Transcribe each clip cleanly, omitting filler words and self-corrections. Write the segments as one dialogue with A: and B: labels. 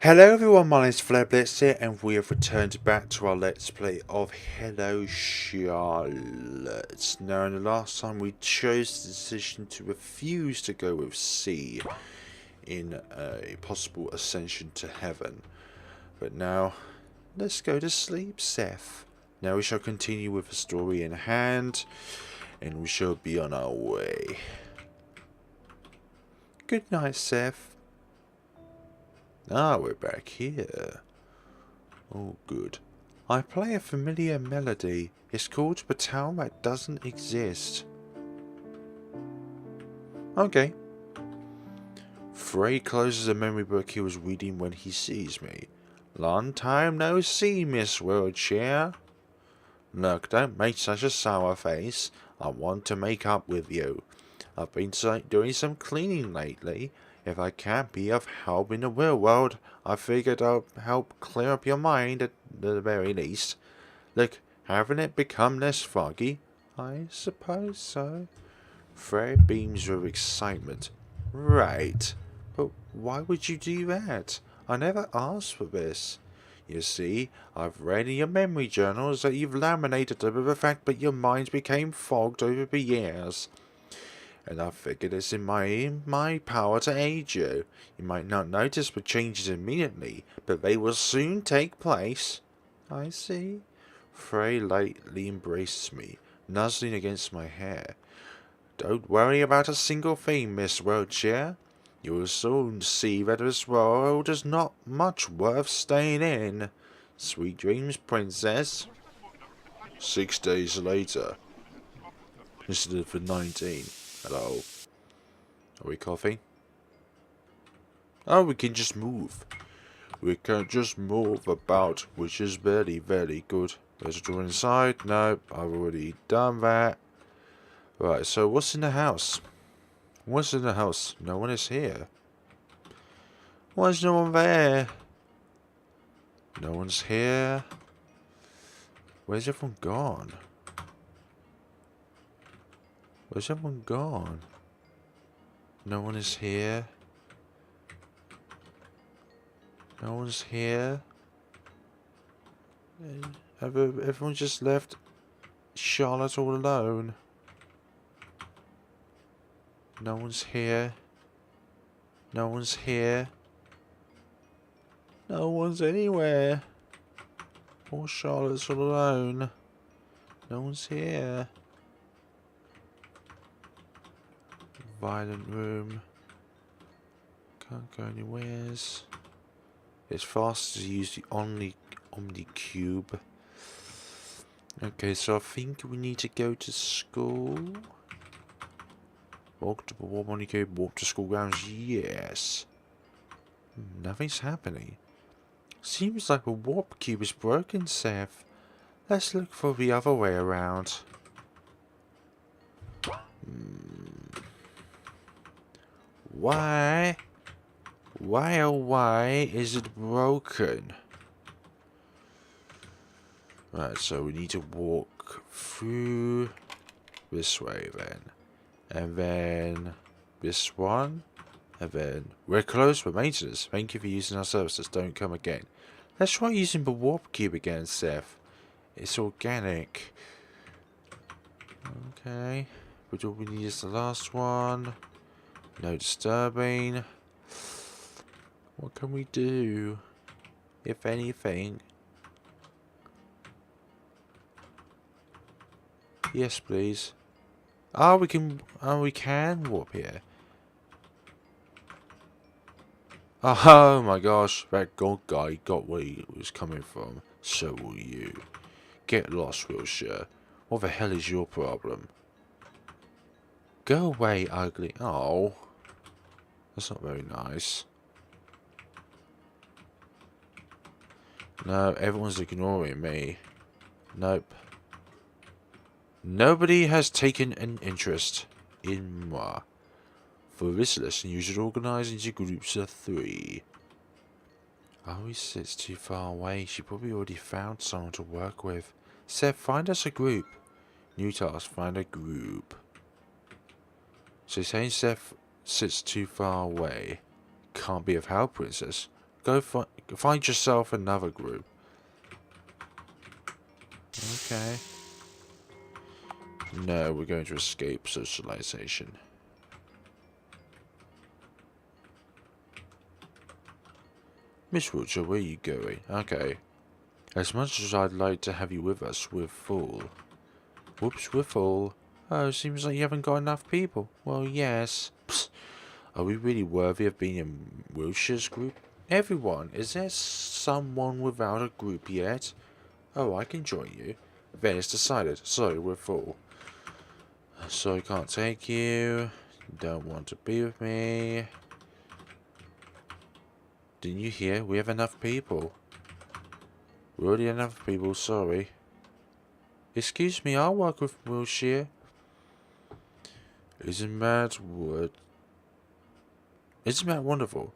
A: Hello everyone, my name is FlareBlitzed here, and we have returned back to our Let's Play of Hello Charlotte. Now, in the last time we chose the decision to refuse to go with C in a possible ascension to heaven. But now, let's go to sleep, Seth. Now we shall continue with the story in hand, and we shall be on our way. Good night, Seth. Ah, we're back here. Oh, good. I play a familiar melody. It's called The Town That Doesn't Exist. Okay. Frey closes the memory book he was reading when he sees me. Long time no see, Miss Wheelchair. Look, don't make such a sour face. I want to make up with you. I've been doing some cleaning lately. If I can't be of help in the real world, I figured I'd help clear up your mind at the very least. Look, haven't it become less foggy? I suppose so. Fred beams with excitement. Right. But why would you do that? I never asked for this. You see, I've read in your memory journals that you've laminated over the fact that your minds became fogged over the years. And I figured it's in my power to aid you. You might not notice the changes immediately, but they will soon take place. I see. Frey lightly embraces me, nuzzling against my hair. Don't worry about a single thing, Miss Wheelchair. You will soon see that this world is not much worth staying in. Sweet dreams, princess. 6 days later. Instead of the 19. Hello. Are we coughing? Oh, we can just move. We can just move about, which is very, very good. There's a door inside. No, I've already done that. Right, so what's in the house? What's in the house? No one is here. Why is no one there? No one's here. Where's everyone gone? Where's everyone gone? No one is here. No one's here. Everyone just left Charlotte all alone. No one's here. No one's here. No one's anywhere. Poor Charlotte's all alone. No one's here. Violent room. Can't go anywheres. It's faster to use the Omni Cube. Okay, so I think we need to go to school. Walk to the Warp Omni Cube, walk to school grounds, yes. Nothing's happening. Seems like the Warp Cube is broken, Seth. Let's look for the other way around. Why? Why oh why is it broken? Right, so we need to walk through this way then. And then this one. And then we're closed for maintenance. Thank you for using our services. Don't come again. Let's try using the warp cube again, Seth. It's organic. Okay. But all we need is the last one. No disturbing. What can we do? If anything. Yes, please. Oh, we can warp here. Oh my gosh, that god guy got where he was coming from. So will you. Get lost, Wheelchair. What the hell is your problem? Go away, ugly. Oh. That's not very nice. No, everyone's ignoring me. Nope. Nobody has taken an interest in moi. For this lesson, you should organize into groups of 3. Oh, he sits too far away. She probably already found someone to work with. Seth, find us a group. New task, find a group. So saying Seth sits too far away. Can't be of help, princess. Go find yourself another group. Okay. No, we're going to escape socialization. Miss Wheelchair, where are you going? Okay. As much as I'd like to have you with us, we're full. Whoops, we're full. Oh, seems like you haven't got enough people. Well, yes. Psst. Are we really worthy of being in Wheelchair's group? Everyone, is there someone without a group yet? Oh, I can join you. Then it's decided. So, we're full. So, I can't take you. Don't want to be with me. Didn't you hear? We have enough people. We already have enough people, sorry. Excuse me, I'll work with Wilshire. Isn't that wonderful?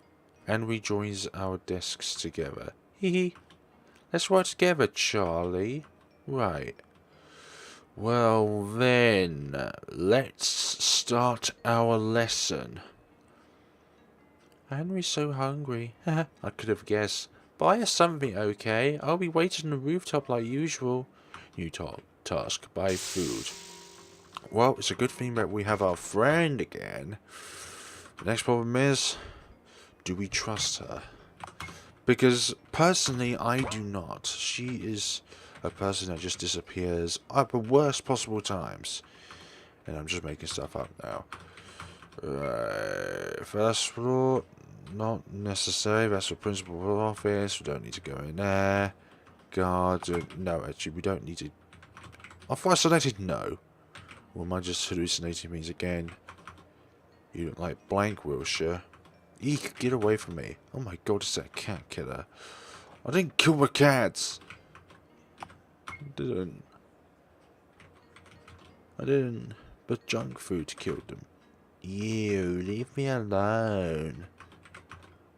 A: And we joins our desks together. Hee hee. Let's work together, Charlie. Right. Well then, let's start our lesson. Henry's so hungry. I could have guessed. Buy us something, okay? I'll be waiting on the rooftop like usual. New task. Buy food. Well, it's a good thing that we have our friend again. The next problem is, do we trust her? Because, personally, I do not. She is a person that just disappears at the worst possible times. And I'm just making stuff up now. First floor, not necessary. That's the principal office. We don't need to go in there. Garden. No, actually, we don't need to. I thought I selected no. Or am I just hallucinating things again? You don't like blank, Wilshire. Eek, get away from me. Oh my god, it's that cat killer. I didn't kill the cats. I didn't. But junk food killed them. Ew, leave me alone.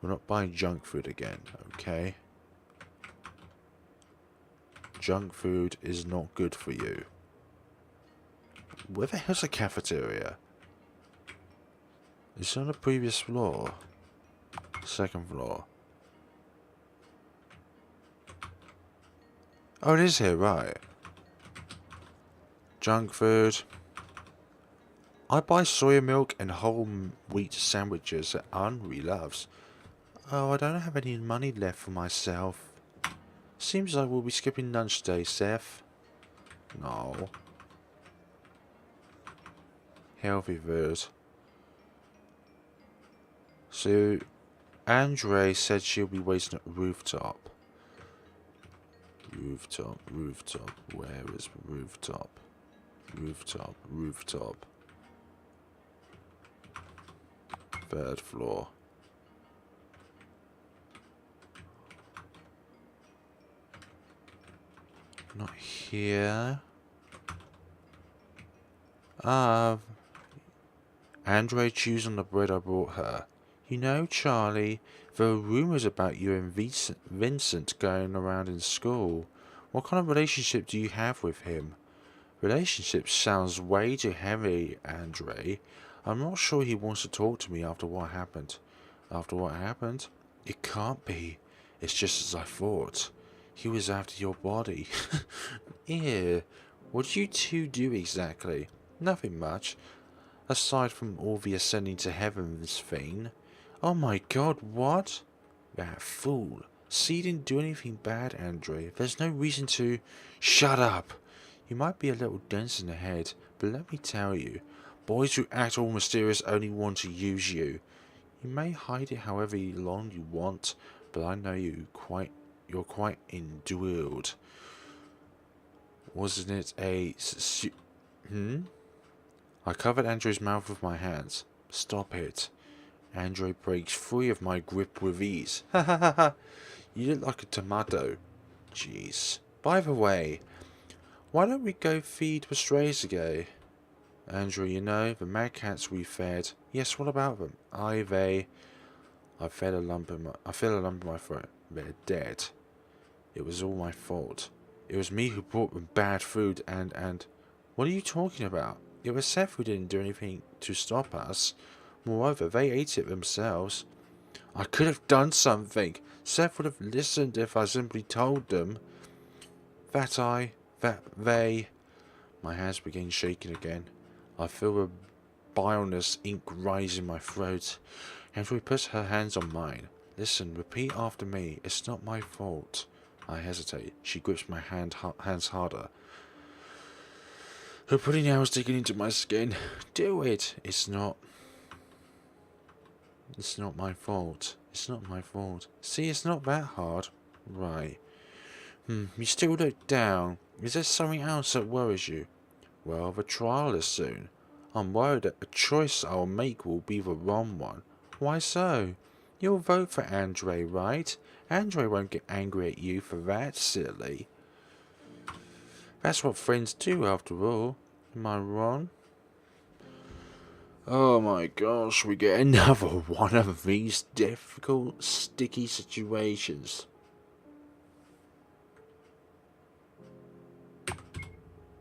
A: We're not buying junk food again, okay? Junk food is not good for you. Where the hell's the cafeteria? It's on the previous floor. Second floor. Oh, it is here, right. Junk food. I buy soya milk and whole wheat sandwiches that Henri loves. Oh, I don't have any money left for myself. Seems like we'll be skipping lunch today, Seth. No. Healthy food. So, Andre said she'll be waiting at the rooftop. Rooftop. Where is rooftop? Rooftop. Third floor. Not here. Andre chews on the bread I brought her. You know, Charlie, there are rumours about you and Vincent going around in school. What kind of relationship do you have with him? Relationship sounds way too heavy, Andre. I'm not sure he wants to talk to me after what happened. After what happened? It can't be. It's just as I thought. He was after your body. Ew. What did you two do exactly? Nothing much. Aside from all the ascending to heavens thing. Oh my god, what? That fool. See, he didn't do anything bad, Andre. There's no reason to... Shut up! You might be a little dense in the head, but let me tell you, boys who act all mysterious only want to use you. You may hide it however long you want, but I know you're quite endured. Wasn't it a... I covered Andre's mouth with my hands. Stop it. Andre breaks free of my grip with ease. Ha ha ha ha. You look like a tomato. Jeez. By the way, why don't we go feed the strays again? Andre, you know, the Magcats we fed. Yes, what about them? I fed a lump in my throat. They're dead. It was all my fault. It was me who brought them bad food and... What are you talking about? It was Seth who didn't do anything to stop us. Moreover, they ate it themselves. I could have done something. Seth would have listened if I simply told them that they... My hands begin shaking again. I feel the bileness ink rise in my throat. Andre puts her hands on mine. Listen, repeat after me. It's not my fault. I hesitate. She grips my hands harder. Her pretty nails digging into my skin. Do it. It's not my fault. It's not my fault. See, it's not that hard. Right. You still look down. Is there something else that worries you? Well, the trial is soon. I'm worried that the choice I'll make will be the wrong one. Why so? You'll vote for Andre, right? Andre won't get angry at you for that, silly. That's what friends do, after all. Am I wrong? Oh my gosh, we get another one of these difficult, sticky situations.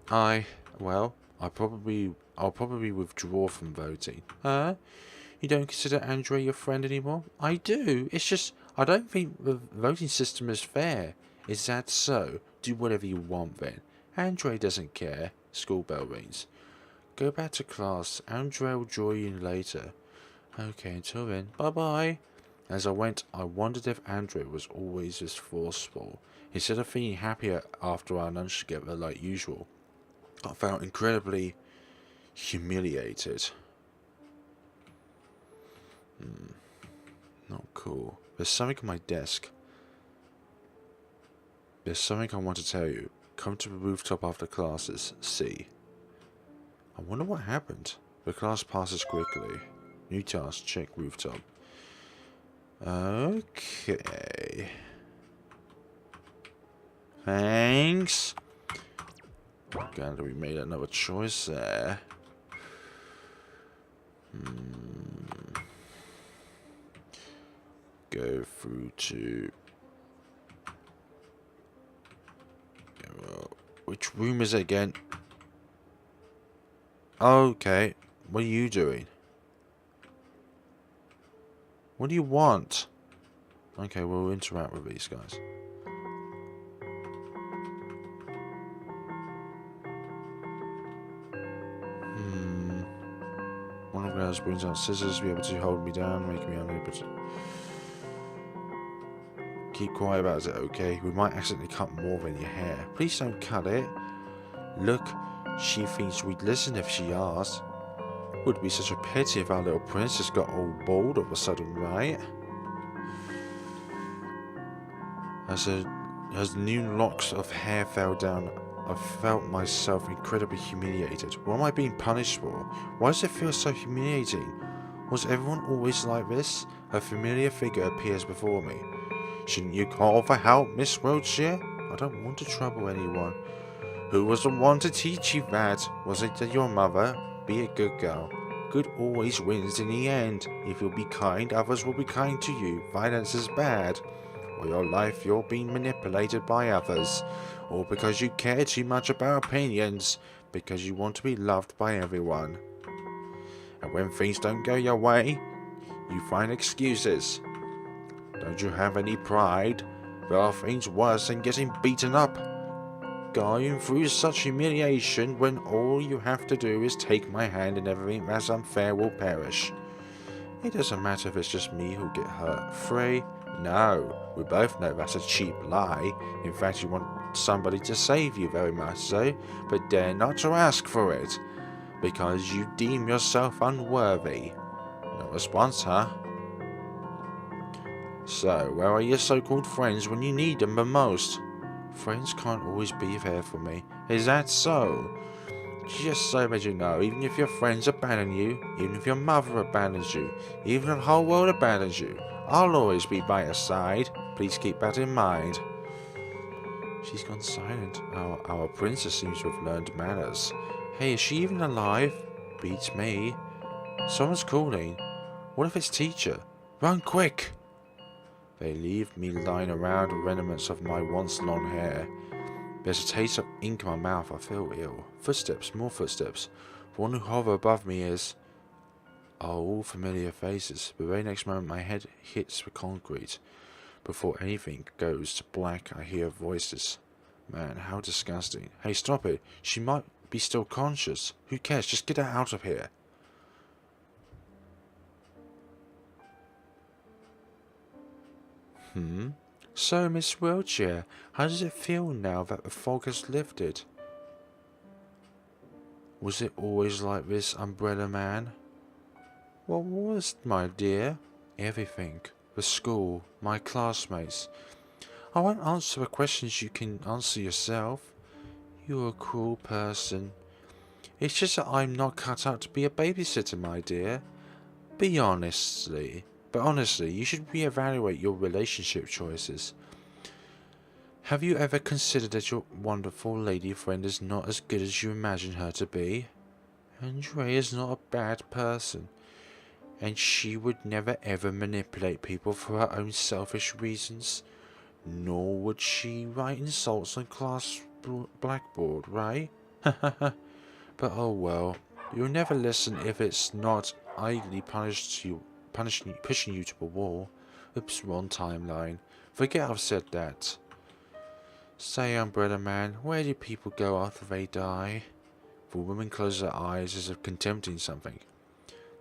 A: I'll probably withdraw from voting. Huh? You don't consider Andre your friend anymore? I do. It's just, I don't think the voting system is fair. Is that so? Do whatever you want then. Andre doesn't care. School bell rings. Go back to class. Andre will join you later. Okay, until then, bye-bye. As I went, I wondered if Andre was always this forceful. Instead of feeling happier after our lunch together like usual, I felt incredibly humiliated. Not cool. There's something on my desk. There's something I want to tell you. Come to the rooftop after classes. See. I wonder what happened. The class passes quickly. New task. Check rooftop. Okay. Thanks. Glad we made another choice there. Go through to... which room is it again? Okay. What are you doing? What do you want? Okay, we'll interact with these guys. One of those brings out scissors, be able to hold me down, make me unable to... Keep quiet about it, okay? We might accidentally cut more than your hair. Please don't cut it. Look, she thinks we'd listen if she asked. Would be such a pity if our little princess got all bald all of a sudden, right? As new locks of hair fell down, I felt myself incredibly humiliated. What am I being punished for? Why does it feel so humiliating? Was everyone always like this? A familiar figure appears before me. Shouldn't you call for help, Miss Wiltshire? I don't want to trouble anyone. Who was the one to teach you that? Was it your mother? Be a good girl. Good always wins in the end. If you'll be kind, others will be kind to you. Violence is bad. All your life you're being manipulated by others. Or because you care too much about opinions. Because you want to be loved by everyone. And when things don't go your way, you find excuses. Don't you have any pride? There are things worse than getting beaten up. Going through such humiliation when all you have to do is take my hand and everything that's unfair will perish. It doesn't matter if it's just me who'll get hurt. Free? No. We both know that's a cheap lie. In fact, you want somebody to save you very much so, but dare not to ask for it. Because you deem yourself unworthy. No response, huh? So, where are your so-called friends when you need them the most? Friends can't always be there for me. Is that so? Just so that you know, even if your friends abandon you, even if your mother abandons you, even if the whole world abandons you, I'll always be by your side. Please keep that in mind. She's gone silent. Our princess seems to have learned manners. Hey, is she even alive? Beats me. Someone's calling. What if it's teacher? Run quick! They leave me lying around the remnants of my once long hair. There's a taste of ink in my mouth. I feel ill. Footsteps, more footsteps. The one who hover above me is... all familiar faces. The very next moment my head hits the concrete. Before anything goes to black, I hear voices. Man, how disgusting. Hey, stop it. She might be still conscious. Who cares? Just get her out of here. So, Miss Wheelchair, how does it feel now that the fog has lifted? Was it always like this, Umbrella Man? What was, my dear? Everything. The school, my classmates. I won't answer the questions you can answer yourself. You're a cruel person. It's just that I'm not cut out to be a babysitter, my dear. But honestly, you should reevaluate your relationship choices. Have you ever considered that your wonderful lady friend is not as good as you imagine her to be? Andre is not a bad person, and she would never ever manipulate people for her own selfish reasons. Nor would she write insults on class blackboard, right? But oh well, you'll never listen if it's not idly pushing you to a wall. Oops, wrong timeline. Forget I've said that. Say, Umbrella Man, where do people go after they die? The woman closes her eyes as if contemplating something.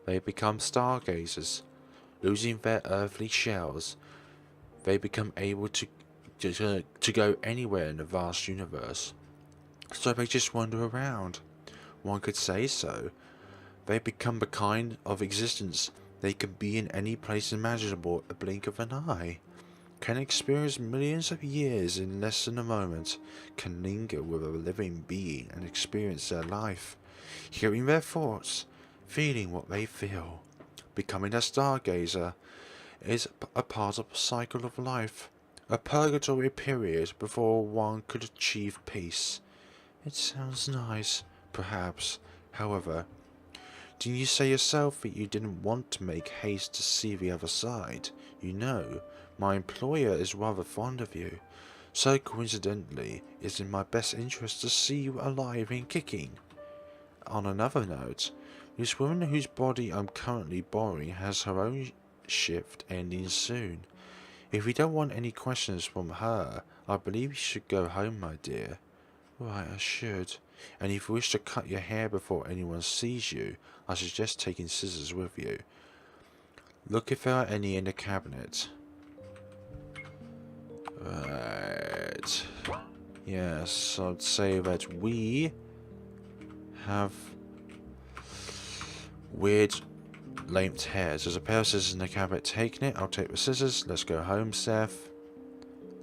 A: They become stargazers. Losing their earthly shells, they become able to go anywhere in the vast universe. So they just wander around. One could say so. They become the kind of existence they can be in any place imaginable at a blink of an eye. Can experience millions of years in less than a moment. Can linger with a living being and experience their life. Hearing their thoughts. Feeling what they feel. Becoming a stargazer is a part of the cycle of life. A purgatory period before one could achieve peace. It sounds nice, perhaps. However, didn't you say yourself that you didn't want to make haste to see the other side? You know, my employer is rather fond of you. So coincidentally, it's in my best interest to see you alive and kicking. On another note, this woman whose body I'm currently borrowing has her own shift ending soon. If you don't want any questions from her, I believe you should go home, my dear. Right, I should. And if you wish to cut your hair before anyone sees you, I suggest taking scissors with you. Look if there are any in the cabinet. Right. Yes, I'd say that we have weird length hairs. There's a pair of scissors in the cabinet. Taking it, I'll take the scissors. Let's go home, Seth.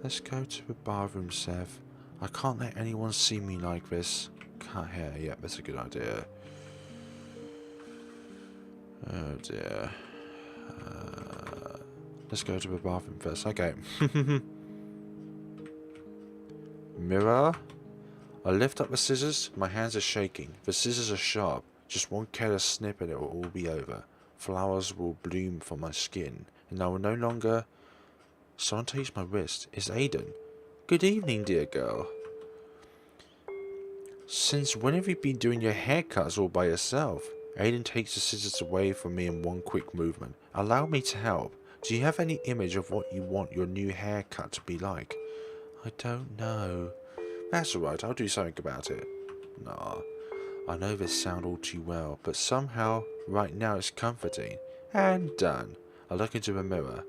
A: Let's go to the bathroom, Seth. I can't let anyone see me like this. Cut hair, yeah, that's a good idea. Oh dear. Let's go to the bathroom first. Okay. Mirror. I lift up the scissors. My hands are shaking. The scissors are sharp. Just one careless snip and it will all be over. Flowers will bloom from my skin, and I will no longer... Someone takes my wrist. It's Aiden. Good evening, dear girl. Since when have you been doing your haircuts all by yourself? Aiden takes the scissors away from me in one quick movement. Allow me to help. Do you have any image of what you want your new haircut to be like? I don't know. That's alright, I'll do something about it. Nah, I know this sounds all too well, but somehow, right now it's comforting. And done. I look into the mirror.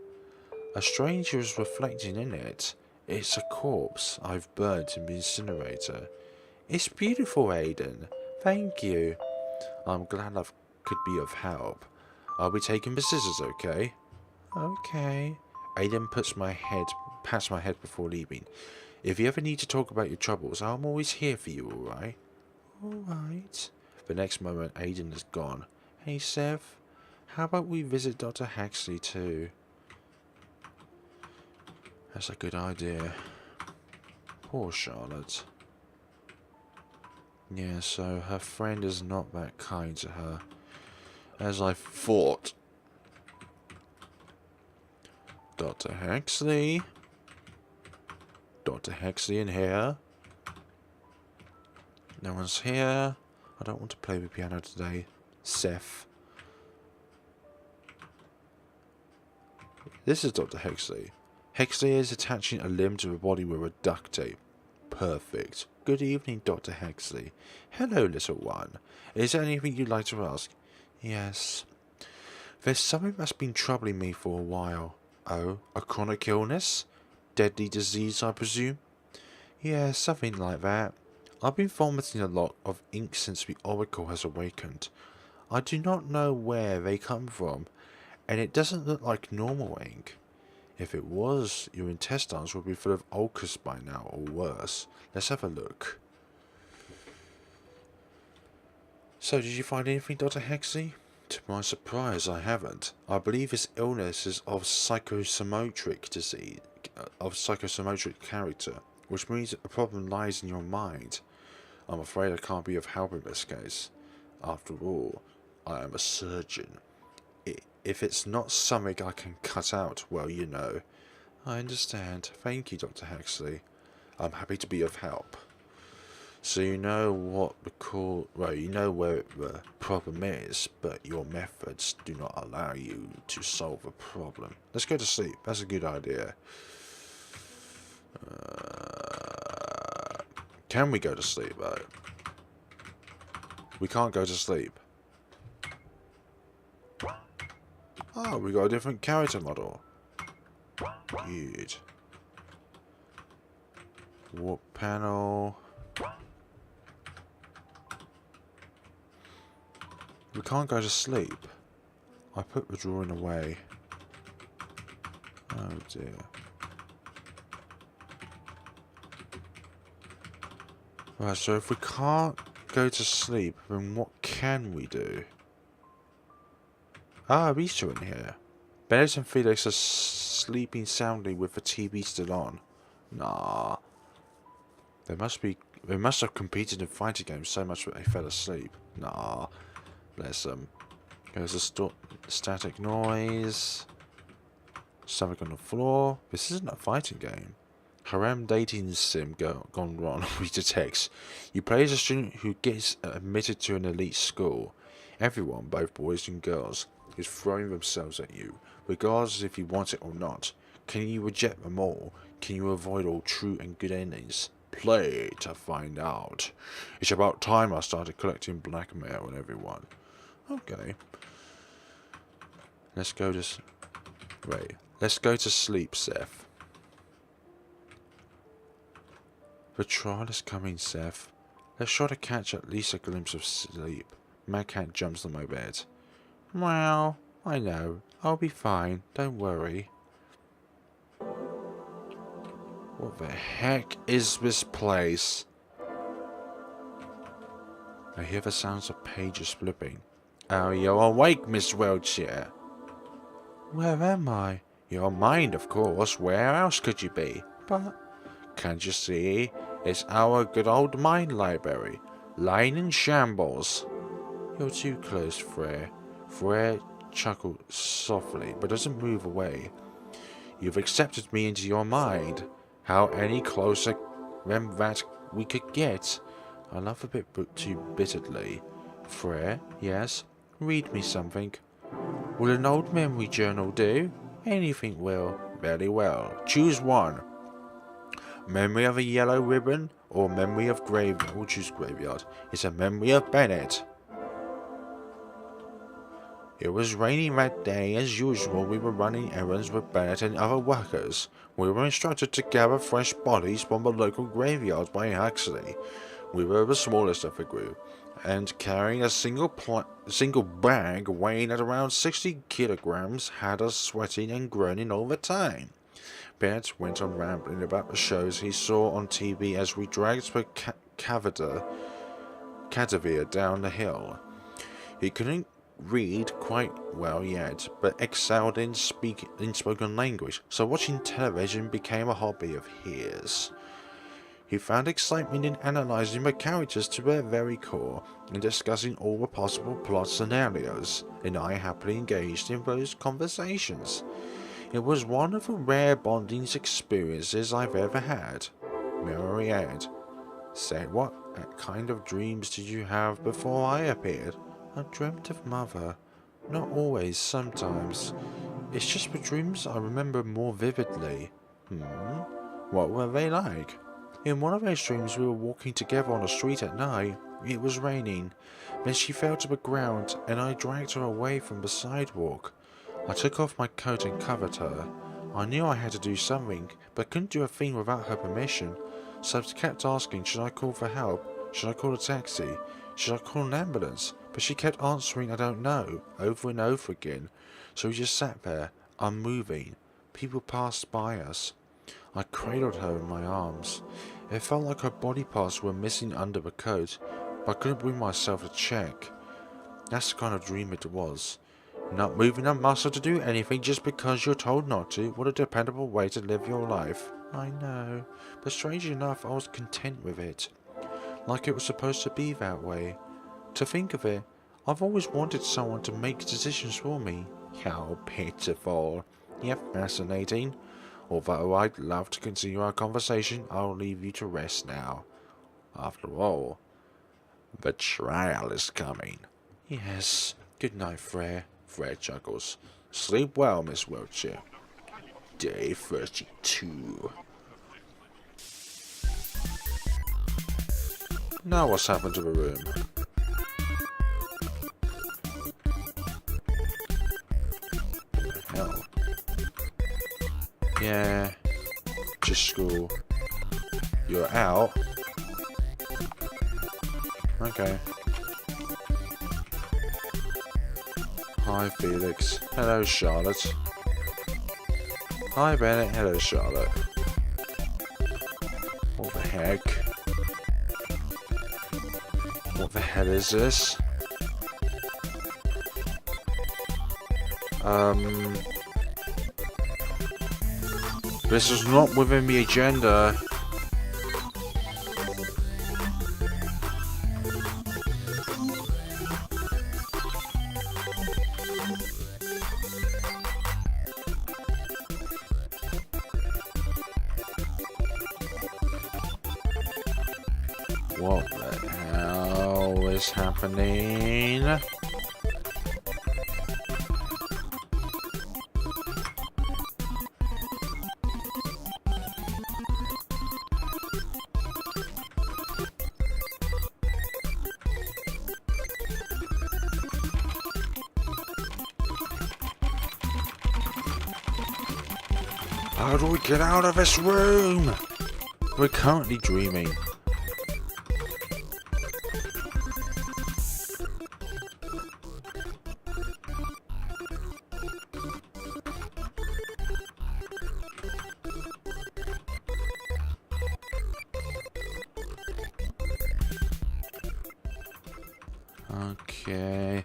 A: A stranger is reflecting in it. It's a corpse I've burnt in the incinerator. It's beautiful, Aiden. Thank you. I'm glad I could be of help. I'll be taking the scissors, okay? Okay. Aiden pats my head before leaving. If you ever need to talk about your troubles, I'm always here for you, alright? Alright. The next moment, Aiden is gone. Hey, Seth. How about we visit Dr. Huxley too? That's a good idea. Poor Charlotte. Yeah, so her friend is not that kind to her, as I thought. Dr. Huxley? Dr. Huxley in here? No one's here. I don't want to play the piano today. Seth. This is Dr. Huxley. Hexley is attaching a limb to the body with a duct tape. Perfect. Good evening, Dr. Hexley. Hello, little one. Is there anything you'd like to ask? Yes. There's something that's been troubling me for a while. Oh, a chronic illness? Deadly disease, I presume? Yeah, something like that. I've been vomiting a lot of ink since the Oracle has awakened. I do not know where they come from, and it doesn't look like normal ink. If it was, your intestines would be full of ulcus by now, or worse. Let's have a look. So, did you find anything, Dr. Hexley? To my surprise, I haven't. I believe this illness is of psychosomatic disease, of psychosomatic character, which means that the problem lies in your mind. I'm afraid I can't be of help in this case. After all, I am a surgeon. If it's not something I can cut out, well, you know. I understand. Thank you, Dr. Hexley. I'm happy to be of help. So you know what you know where the problem is, but your methods do not allow you to solve a problem. Let's go to sleep. That's a good idea. Can we go to sleep, though? We can't go to sleep. Oh, we got a different character model. Good. Warp panel. We can't go to sleep. I put the drawing away. Oh dear. Right, so if we can't go to sleep, then what can we do? Ah, these two in here. Bennett and Felix are sleeping soundly with the TV still on. Nah. They must have competed in fighting games so much that they fell asleep. Nah. Bless them. There's a static noise. Something on the floor. This isn't a fighting game. Harem dating sim gone wrong. We detect. You play as a student who gets admitted to an elite school. Everyone, both boys and girls, is throwing themselves at you, regardless if you want it or not. Can you reject them all? Can you avoid all true and good endings? Play to find out. It's about time I started collecting blackmail on everyone. Okay. Let's go to sleep, Seth. The trial is coming, Seth. Let's try to catch at least a glimpse of sleep. Magcat jumps on my bed. Well, I know. I'll be fine. Don't worry. What the heck is this place? I hear the sounds of pages flipping. Oh, you're awake, Miss Wheelchair. Where am I? Your mind, of course. Where else could you be? But can't you see? It's our good old mind library, lying in shambles. You're too close, Frere. Frere chuckled softly, but doesn't move away. You've accepted me into your mind. How any closer than that we could get? I laugh a bit too bitterly. Frere, yes? Read me something. Will an old memory journal do? Anything will. Very well. Choose one. Memory of a yellow ribbon or memory of graveyard? We'll choose graveyard. It's a memory of Bennett. It was raining that day. As usual, we were running errands with Bennett and other workers. We were instructed to gather fresh bodies from the local graveyards by Huxley. We were the smallest of the group, and carrying a single bag weighing at around 60 kilograms had us sweating and groaning all the time. Bennett went on rambling about the shows he saw on TV as we dragged the cadaver down the hill. He couldn't read quite well yet, but excelled in spoken language, so watching television became a hobby of his. He found excitement in analysing the characters to their very core and discussing all the possible plot scenarios, and I happily engaged in those conversations. It was one of the rare bonding experiences I've ever had. Memory Ed said, what kind of dreams did you have before I appeared? I dreamt of Mother. Not always, sometimes. It's just the dreams I remember more vividly. What were they like? In one of those dreams we were walking together on the street at night. It was raining. Then she fell to the ground and I dragged her away from the sidewalk. I took off my coat and covered her. I knew I had to do something, but couldn't do a thing without her permission. So I kept asking, should I call for help? Should I call a taxi? Should I call an ambulance? But she kept answering I don't know, over and over again. So we just sat there, unmoving. People passed by us. I cradled her in my arms. It felt like her body parts were missing under the coat, but I couldn't bring myself to check. That's the kind of dream it was. Not moving a muscle to do anything just because you're told not to. What a dependable way to live your life. I know, but strangely enough I was content with it. Like it was supposed to be that way. To think of it, I've always wanted someone to make decisions for me. How pitiful. Yep, fascinating. Although I'd love to continue our conversation, I'll leave you to rest now. After all, the trial is coming. Yes. Good night, Flare. Flare chuckles. Sleep well, Miss Wheelchair. Day 32. Now what's happened to the room? Hell. Yeah. Just school. You're out? Okay. Hi, Felix. Hello, Charlotte. Hi, Bennett. Hello, Charlotte. What the heck? What the hell is this? This is not within the agenda. What the hell is happening? How do we get out of this room? We're currently dreaming. Okay.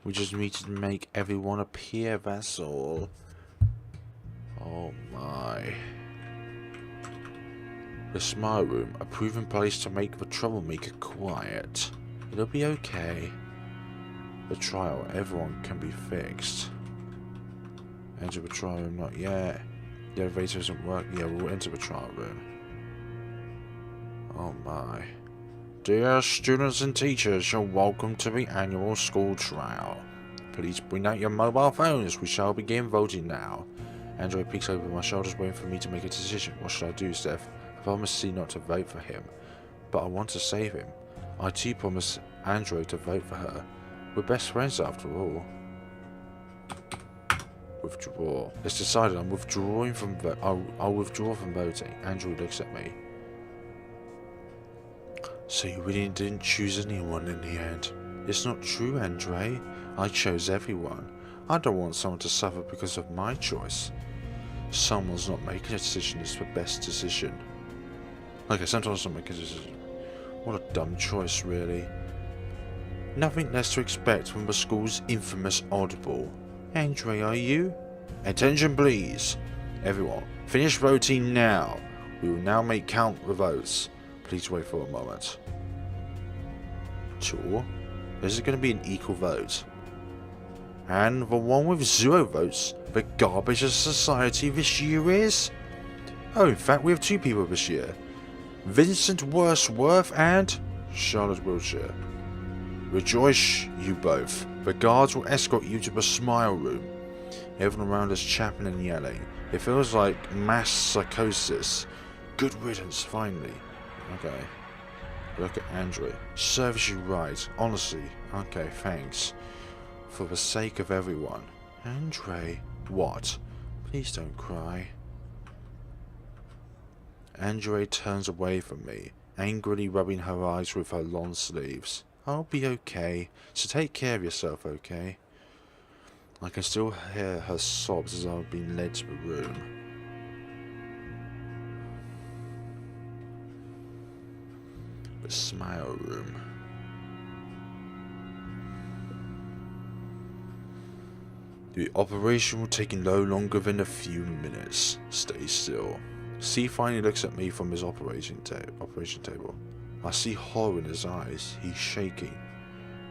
A: We just need to make everyone appear, that's all. Oh my. The smile room, a proven place to make the troublemaker quiet. It'll be okay. The trial, everyone can be fixed. Enter the trial room, not yet. The elevator doesn't work. Yeah, we'll enter the trial room. Oh my. Dear students and teachers, you're welcome to the annual school trial. Please bring out your mobile phones. We shall begin voting now. Andre peeks over my shoulders, waiting for me to make a decision. What should I do, Steph? I promised C not to vote for him, but I want to save him. I too promised Andre to vote for her. We're best friends after all. Withdraw. It's decided. I'm withdrawing from I'll withdraw from voting. Andrew looks at me. So you really didn't choose anyone in the end? It's not true, Andre. I chose everyone. I don't want someone to suffer because of my choice. Someone's not making a decision is the best decision. Okay, sometimes not making a decision. What a dumb choice, really. Nothing less to expect from the school's infamous oddball. Andre, are you? Attention, please. Everyone, finish voting now. We will now make count the votes. Please wait for a moment. Sure. This is going to be an equal vote. And the one with 0 votes, the garbage of society this year is... Oh, in fact, we have 2 people this year. Vincent Wordsworth and Charlotte Wiltshire. Rejoice, you both. The guards will escort you to the smile room. Everyone around us chapping and yelling. It feels like mass psychosis. Good riddance, finally. Okay. Look at Andre. Serves you right. Honestly. Okay, thanks. For the sake of everyone. Andre. What? Please don't cry. Andre turns away from me, angrily rubbing her eyes with her long sleeves. I'll be okay, so take care of yourself, okay? I can still hear her sobs as I've been led to the room. The smile room. The operation will take no longer than a few minutes. Stay still. C finally looks at me from his operation table. I see horror in his eyes. He's shaking.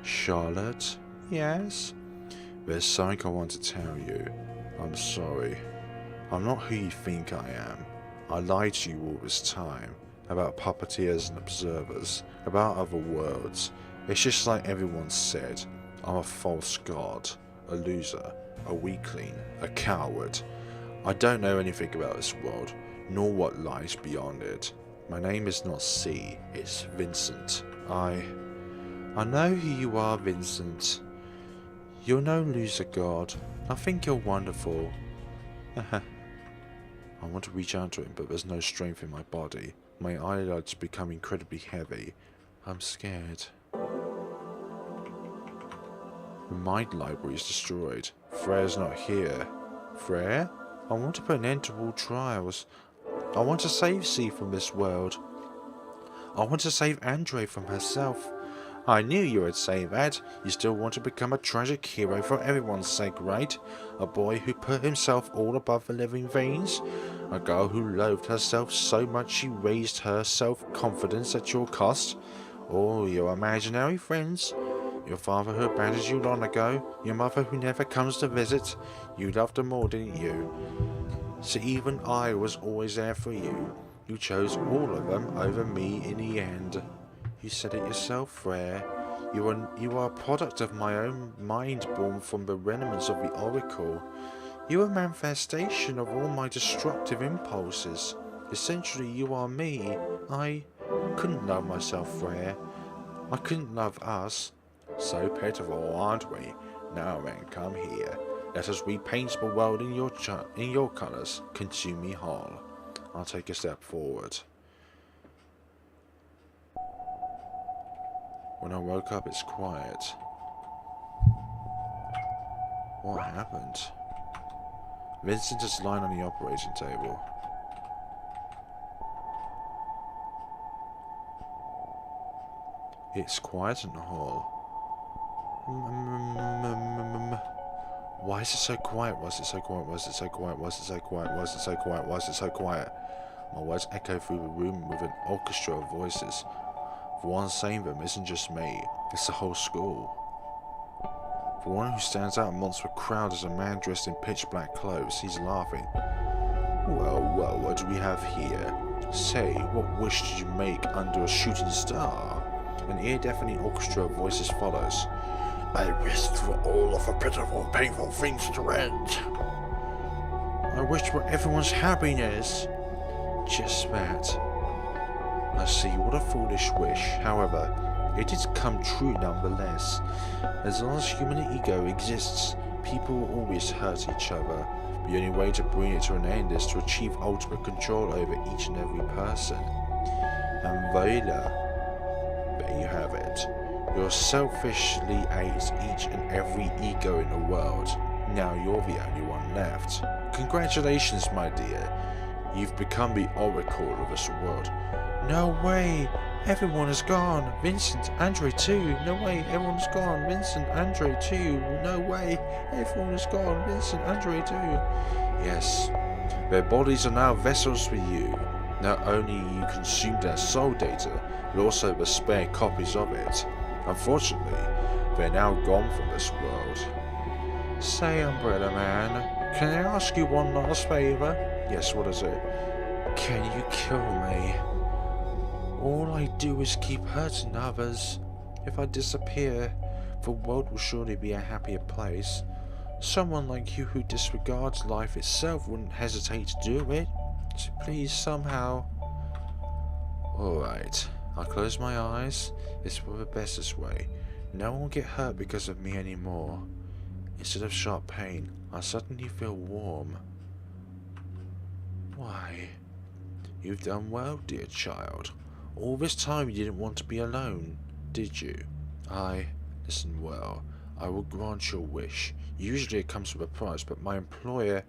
A: Charlotte? Yes? There's something I want to tell you. I'm sorry. I'm not who you think I am. I lied to you all this time. About puppeteers and observers. About other worlds. It's just like everyone said. I'm a false god. A loser. A weakling. A coward. I don't know anything about this world, nor what lies beyond it. My name is not C, it's Vincent. I know who you are, Vincent. You're no loser god. I think you're wonderful. I want to reach out to him, but there's no strength in my body. My eyelids become incredibly heavy. I'm scared. The mind library is destroyed. Frere's not here. Frere? I want to put an end to all trials. I want to save C from this world. I want to save Andre from herself. I knew you would say that. You still want to become a tragic hero for everyone's sake, right? A boy who put himself all above the living things? A girl who loathed herself so much she raised her self-confidence at your cost? All your imaginary friends? Your father who abandoned you long ago? Your mother who never comes to visit? You loved them all, didn't you? So even I was always there for you. You chose all of them over me in the end. You said it yourself, Frere. You are a product of my own mind born from the remnants of the Oracle. You are a manifestation of all my destructive impulses. Essentially, you are me. I couldn't love myself, Frere. I couldn't love us. So pitiful, aren't we? Now then, come here. Let us repaint the world in your colours. Consume me whole. I'll take a step forward. When I woke up, it's quiet. What happened? Vincent is lying on the operating table. It's quiet in the hall. Why is it so quiet? Why is it so quiet? Why is it so quiet? Why is it so quiet? Why is it so quiet? Why is it so quiet? My words echo through the room with an orchestra of voices. The one saying them isn't just me, it's the whole school. The one who stands out amongst the crowd is a man dressed in pitch black clothes. He's laughing. Well, what do we have here? Say, what wish did you make under a shooting star? An ear-deafening orchestra of voices follows. I wished for all of the pitiful, painful things to end. I wished for everyone's happiness. Just that. I see, what a foolish wish. However, it did come true nonetheless. As long as human ego exists, people will always hurt each other. The only way to bring it to an end is to achieve ultimate control over each and every person. And voila, there you have it. You selfishly ate each and every ego in the world. Now you're the only one left. Congratulations, my dear. You've become the oracle of this world. No way! Everyone is gone! Vincent, Andre too! No way! Everyone's gone! Vincent, Andre too! No way! Everyone is gone! Vincent, Andre too! Yes, their bodies are now vessels for you. Not only you consumed their soul data, but also the spare copies of it. Unfortunately, they're now gone from this world. Say, Umbrella Man, can I ask you one last favour? Yes, what is it? Can you kill me? All I do is keep hurting others. If I disappear, the world will surely be a happier place. Someone like you who disregards life itself wouldn't hesitate to do it. So please, somehow... Alright, I'll close my eyes. It's for the best this way. No one will get hurt because of me anymore. Instead of sharp pain, I suddenly feel warm. Why? You've done well, dear child. All this time you didn't want to be alone, did you? Listen well. I will grant your wish. Usually it comes with a price, but my employer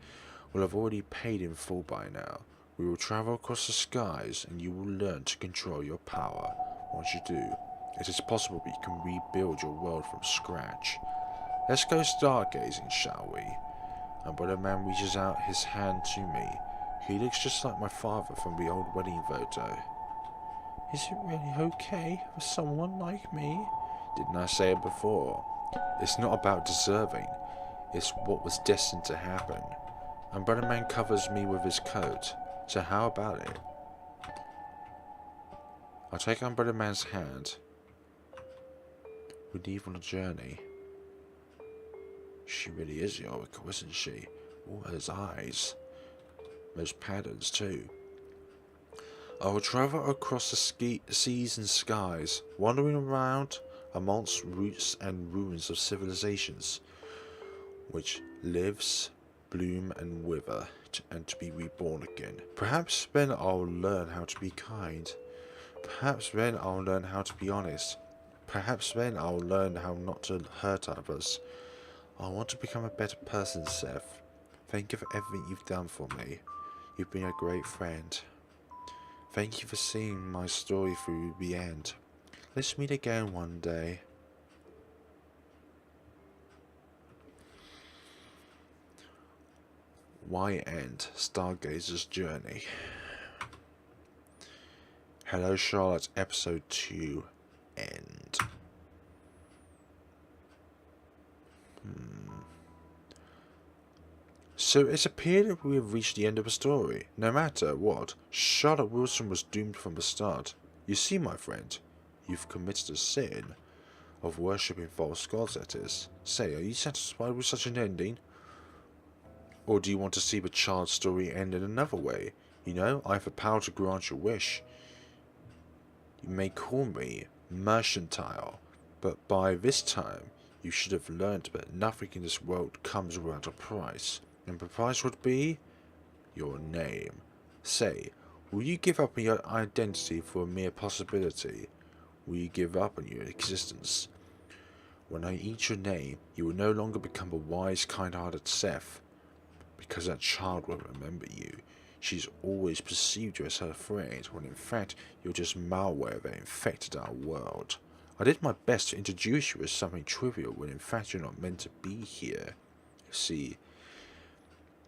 A: will have already paid in full by now. We will travel across the skies, and you will learn to control your power. Once you do, it is possible that you can rebuild your world from scratch. Let's go stargazing, shall we? And Brother Man reaches out his hand to me. He looks just like my father from the old wedding photo. Is it really okay for someone like me? Didn't I say it before? It's not about deserving. It's what was destined to happen. And Brother Man covers me with his coat. So how about it? I'll take Umbrella Man's hand. We leave on a journey. She really is Yoriko, isn't she? All those eyes. Those patterns too. I will travel across the seas and skies, wandering around amongst roots and ruins of civilizations, which lives, bloom and wither, and to be reborn again. Perhaps then I'll learn how to be kind. Perhaps then I'll learn how to be honest. Perhaps then I'll learn how not to hurt others. I want to become a better person, Seth. Thank you for everything you've done for me. You've been a great friend. Thank you for seeing my story through the end. Let's meet again one day. Why end Stargazer's journey? Hello Charlotte, episode 2 end. So it's appeared that we have reached the end of the story. No matter what, Charlotte Wilson was doomed from the start. You see, my friend, you've committed a sin of worshipping false gods, that is. Say, are you satisfied with such an ending? Or do you want to see the child's story end in another way? You know, I have the power to grant your wish. You may call me mercantile, but by this time you should have learnt that nothing in this world comes without a price. And the price would be your name. Say, will you give up on your identity for a mere possibility? Will you give up on your existence? When I eat your name, you will no longer become a wise, kind-hearted Seth, because that child will remember you. She's always perceived you as her friend, when in fact you're just malware that infected our world. I did my best to introduce you as something trivial, when in fact you're not meant to be here. You see,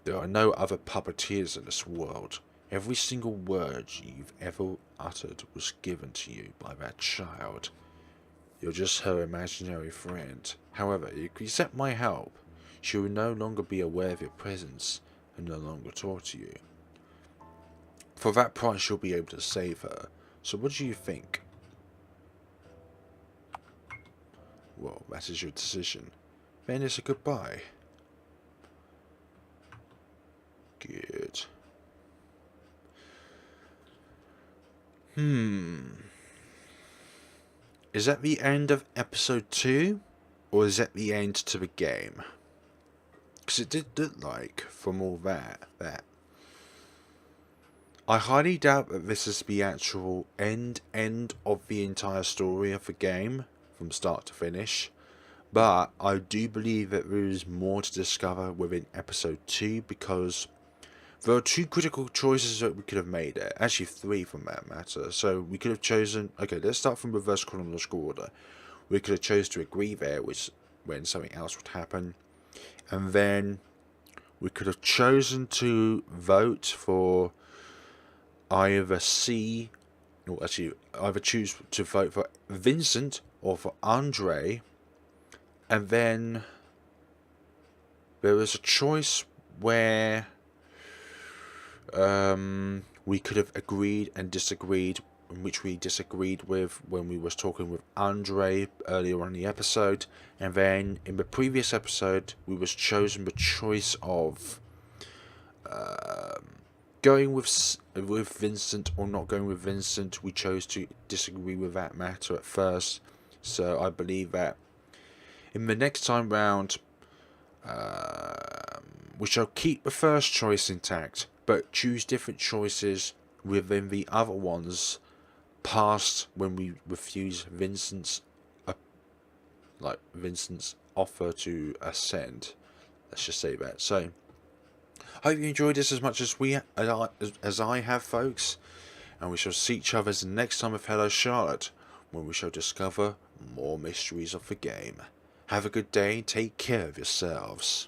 A: there are no other puppeteers in this world. Every single word you've ever uttered was given to you by that child. You're just her imaginary friend. However, if you accept my help, she will no longer be aware of your presence and no longer talk to you. For that price, you'll be able to save her. So what do you think? Well, that is your decision. Then it's a goodbye. Good. Is that the end of episode 2? Or is that the end to the game? Because it did look like, from all that. I highly doubt that this is the actual end of the entire story of the game, from start to finish. But I do believe that there is more to discover within episode 2, because there are 2 critical choices that we could have made there. Actually 3 from that matter. So we could have chosen... Okay, let's start from reverse chronological order. We could have chosen to agree there, which when something else would happen. And then we could have chosen to vote for either C... Or actually, either choose to vote for Vincent or for Andre. And then there was a choice where... we could have agreed and disagreed in which we disagreed with when we was talking with Andre earlier on in the episode, and then in the previous episode we was chosen the choice of going with Vincent or not going with Vincent. We chose to disagree with that matter at first, so I believe that in the next time round we shall keep the first choice intact, but choose different choices within the other ones past when we refuse Vincent's offer to ascend. Let's just say that. So hope you enjoyed this as much as I have, folks, and we shall see each other next time with Hello Charlotte, when we shall discover more mysteries of the game. Have a good day, take care of yourselves.